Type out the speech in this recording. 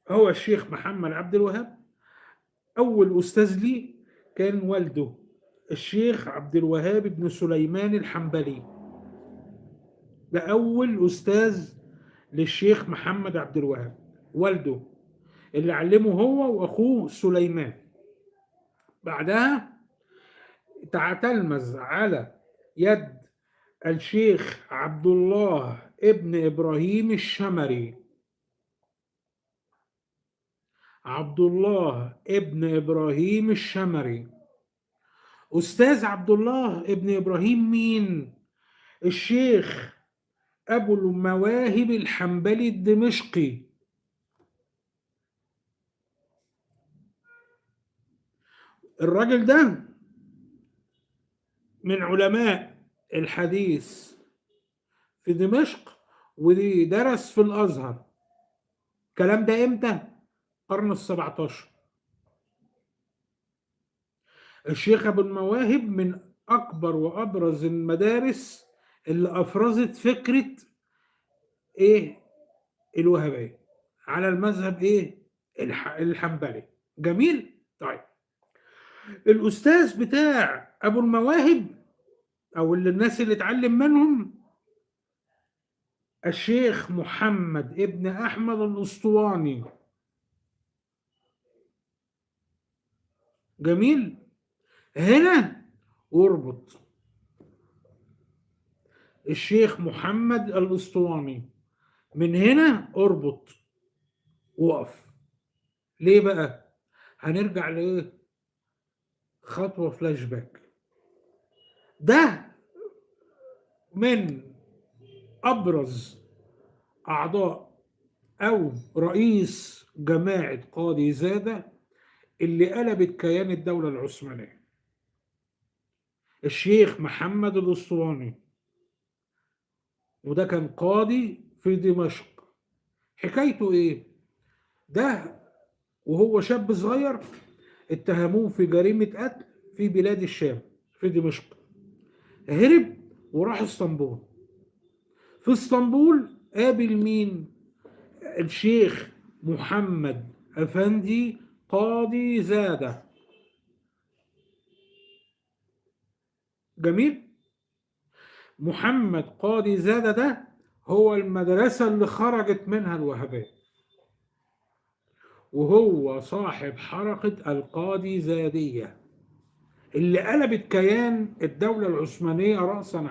هو الشيخ محمد عبد الوهاب. أول أستاذ لي كان والده الشيخ عبد الوهاب بن سليمان الحنبلي. ده أول أستاذ للشيخ محمد عبد الوهاب، والده اللي علمه هو وأخوه سليمان. بعدها تلمذ على يد الشيخ عبد الله ابن إبراهيم الشمري. عبد الله ابن إبراهيم الشمري. أستاذ عبد الله ابن إبراهيم مين؟ الشيخ أبو المواهب الحنبلي الدمشقي. الراجل ده من علماء الحديث في دمشق، ودي درس في الأزهر. الكلام ده إمتى؟ القرن ال17. الشيخ أبو المواهب من أكبر وأبرز المدارس اللي أفرزت فكرة إيه؟ الوهابية على المذهب إيه؟ الحنبلي. جميل؟ طيب، الأستاذ بتاع أبو المواهب أو اللي الناس اللي اتعلم منهم الشيخ محمد ابن أحمد الأسطواني. جميل؟ هنا اربط الشيخ محمد الأسطواني، من هنا اربط وقف. ليه بقى؟ هنرجع لإيه؟ خطوة فلاش باك. ده من أبرز أعضاء أو رئيس جماعة قاضي زادة اللي قلبت كيان الدولة العثمانية، الشيخ محمد الأسطواني. وده كان قاضي في دمشق. حكايته إيه؟ ده وهو شاب صغير اتهموه في جريمة قتل في بلاد الشام في دمشق. هرب وراح اسطنبول. في اسطنبول قابل مين؟ الشيخ محمد أفندي قاضي زادة. جميل؟ محمد قاضي زادة ده هو المدرسة اللي خرجت منها الوهابية، وهو صاحب حركة القاضي زادية اللي قلبت كيان الدولة العثمانية رأسا